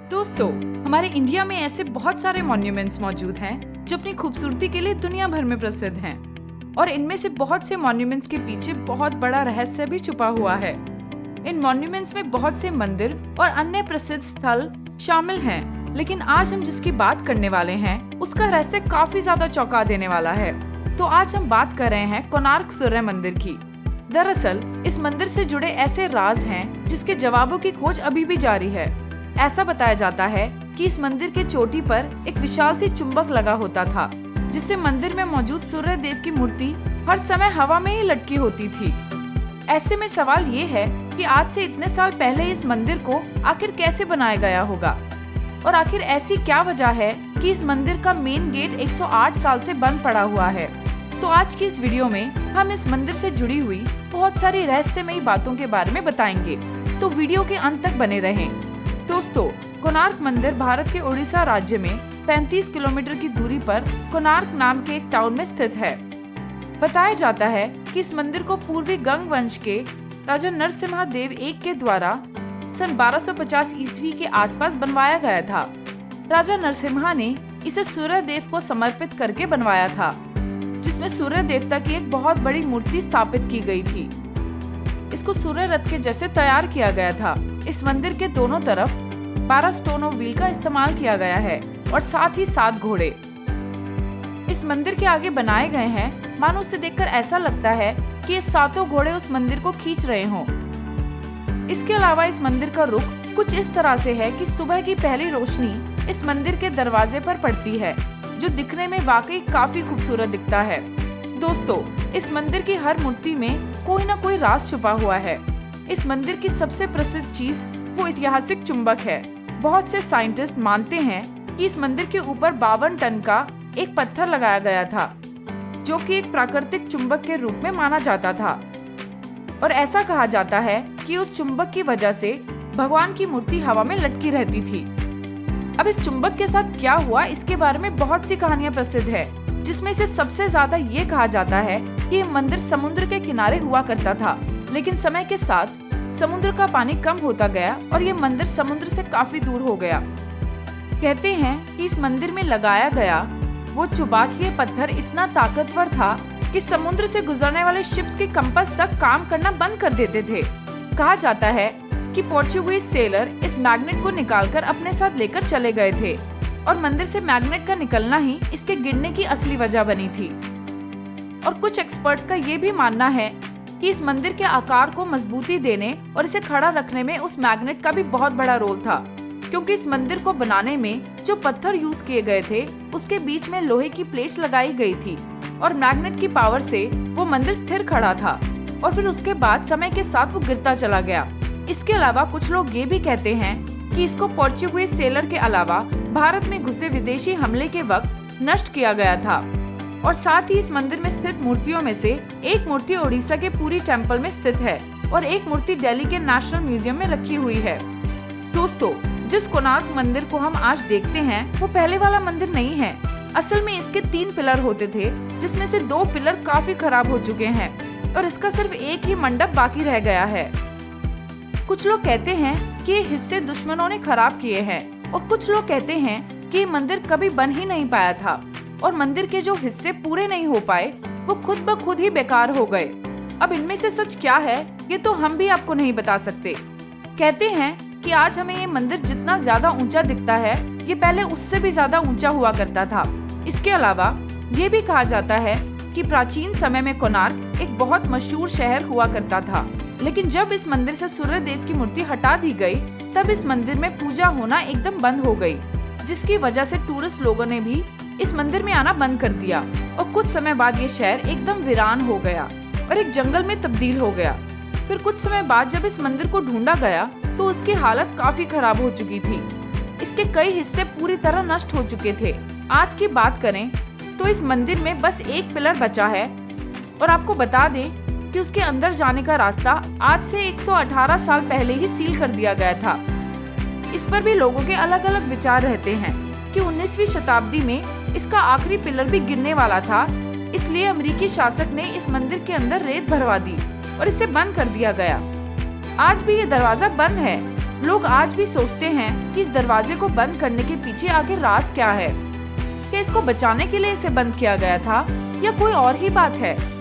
दोस्तों, हमारे इंडिया में ऐसे बहुत सारे मॉन्यूमेंट्स मौजूद हैं जो अपनी खूबसूरती के लिए दुनिया भर में प्रसिद्ध हैं। और इनमें से बहुत से मॉन्यूमेंट्स के पीछे बहुत बड़ा रहस्य भी छुपा हुआ है। इन मॉन्यूमेंट्स में बहुत से मंदिर और अन्य प्रसिद्ध स्थल शामिल हैं, लेकिन आज हम जिसकी बात करने वाले हैं उसका रहस्य काफी ज्यादा चौंका देने वाला है। तो आज हम बात कर रहे हैं कोणार्क सूर्य मंदिर की। दरअसल इस मंदिर से जुड़े ऐसे राज हैं जिसके जवाबों की खोज अभी भी जारी है। ऐसा बताया जाता है कि इस मंदिर के चोटी पर एक विशाल सी चुंबक लगा होता था, जिससे मंदिर में मौजूद सूर्य देव की मूर्ति हर समय हवा में ही लटकी होती थी। ऐसे में सवाल ये है कि आज से इतने साल पहले इस मंदिर को आखिर कैसे बनाया गया होगा, और आखिर ऐसी क्या वजह है कि इस मंदिर का मेन गेट 108 साल से बंद पड़ा हुआ है। तो आज की इस वीडियो में हम इस मंदिर से जुड़ी हुई बहुत सारी रहस्यमयी बातों के बारे में बताएंगे, तो वीडियो के अंत तक बने रहें। दोस्तों, कोणार्क मंदिर भारत के उड़ीसा राज्य में 35 किलोमीटर की दूरी पर कोणार्क नाम के एक टाउन में स्थित है। बताया जाता है कि इस मंदिर को पूर्वी गंग वंश के राजा नरसिम्हा देव एक के द्वारा सन 1250 ईस्वी के आसपास बनवाया गया था। राजा नरसिम्हा ने इसे सूर्य देव को समर्पित करके बनवाया था, जिसमें सूर्य देवता की एक बहुत बड़ी मूर्ति स्थापित की गई थी। इसको सूर्य रथ के जैसे तैयार किया गया था। इस मंदिर के दोनों तरफ 12 स्टोन ऑफ व्हील का इस्तेमाल किया गया है और साथ ही 7 घोड़े इस मंदिर के आगे बनाए गए हैं। मानो उसे देखकर ऐसा लगता है कि ये 7 घोड़े उस मंदिर को खींच रहे हों। इसके अलावा इस मंदिर का रुख कुछ इस तरह से है कि सुबह की पहली रोशनी इस मंदिर के दरवाजे पर पड़ती है, जो दिखने में वाकई काफी खूबसूरत दिखता है। दोस्तों, इस मंदिर की हर मूर्ति में कोई न कोई राज छुपा हुआ है। इस मंदिर की सबसे प्रसिद्ध चीज वो ऐतिहासिक चुंबक है। बहुत से साइंटिस्ट मानते हैं कि इस मंदिर के ऊपर 52 टन का एक पत्थर लगाया गया था, जो कि एक प्राकृतिक चुंबक के रूप में माना जाता था। और ऐसा कहा जाता है कि उस चुंबक की वजह से भगवान की मूर्ति हवा में लटकी रहती थी। अब इस चुंबक के साथ क्या हुआ, इसके बारे में बहुत सी कहानियां प्रसिद्ध है, जिसमें से सबसे ज्यादा ये कहा जाता है कि ये मंदिर समुद्र के किनारे हुआ करता था, लेकिन समय के साथ समुद्र का पानी कम होता गया और ये मंदिर समुद्र से काफी दूर हो गया। कहते हैं कि इस मंदिर में लगाया गया वो चुंबकीय पत्थर इतना ताकतवर था कि समुद्र से गुजरने वाले शिप्स के कंपास तक काम करना बंद कर देते थे। कहा जाता है कि पोर्चुगीज सेलर इस मैग्नेट को निकालकर अपने साथ लेकर चले गए थे, और मंदिर से मैग्नेट का निकलना ही इसके गिरने की असली वजह बनी थी। और कुछ एक्सपर्ट्स का ये भी मानना है कि इस मंदिर के आकार को मजबूती देने और इसे खड़ा रखने में उस मैग्नेट का भी बहुत बड़ा रोल था, क्योंकि इस मंदिर को बनाने में जो पत्थर यूज किए गए थे उसके बीच में लोहे की प्लेट्स लगाई गई थी, और मैग्नेट की पावर से वो मंदिर स्थिर खड़ा था, और फिर उसके बाद समय के साथ वो गिरता चला गया। इसके अलावा कुछ लोग ये भी कहते हैं कि इसको पोर्चुगीज सेलर के अलावा भारत में घुसे विदेशी हमले के वक्त नष्ट किया गया था। और साथ ही इस मंदिर में स्थित मूर्तियों में से एक मूर्ति उड़ीसा के पुरी टेम्पल में स्थित है, और एक मूर्ति दिल्ली के नेशनल म्यूजियम में रखी हुई है। दोस्तों, जिस कोणार्क मंदिर को हम आज देखते हैं वो पहले वाला मंदिर नहीं है। असल में इसके 3 पिलर होते थे, जिसमें से 2 पिलर काफी खराब हो चुके हैं, और इसका सिर्फ एक ही मंडप बाकी रह गया है। कुछ लोग कहते हैं कि ये हिस्से दुश्मनों ने खराब किए हैं, और कुछ लोग कहते हैं कि ये मंदिर कभी बन ही नहीं पाया था, और मंदिर के जो हिस्से पूरे नहीं हो पाए वो खुद ब खुद ही बेकार हो गए। अब इनमें से सच क्या है ये तो हम भी आपको नहीं बता सकते। कहते हैं कि आज हमें ये मंदिर जितना ज्यादा ऊंचा दिखता है, ये पहले उससे भी ज्यादा ऊंचा हुआ करता था। इसके अलावा ये भी कहा जाता है कि प्राचीन समय में कोणार्क एक बहुत मशहूर शहर हुआ करता था, लेकिन जब इस मंदिर से सूर्य देव की मूर्ति हटा दी गई, तब इस मंदिर में पूजा होना एकदम बंद हो गई, जिसकी वजह से टूरिस्ट लोगों ने भी इस मंदिर में आना बंद कर दिया। और कुछ समय बाद ये शहर एकदम वीरान हो गया और एक जंगल में तब्दील हो गया। फिर कुछ समय बाद जब इस मंदिर को ढूंढा गया तो उसकी हालत काफी खराब हो चुकी थी। इसके कई हिस्से पूरी तरह नष्ट हो चुके थे। आज की बात करें तो इस मंदिर में बस एक पिलर बचा है, और आपको बता दें कि उसके अंदर जाने का रास्ता आज से 118 साल पहले ही सील कर दिया गया था। इस पर भी लोगों के अलग अलग विचार रहते हैं कि 19वीं शताब्दी में इसका आखिरी पिलर भी गिरने वाला था, इसलिए अमेरिकी शासक ने इस मंदिर के अंदर रेत भरवा दी और इसे बंद कर दिया गया। आज भी ये दरवाजा बंद है, लोग आज भी सोचते हैं कि इस दरवाजे को बंद करने के पीछे आखिर राज क्या है। क्या इसको बचाने के लिए इसे बंद किया गया था या कोई और ही बात है?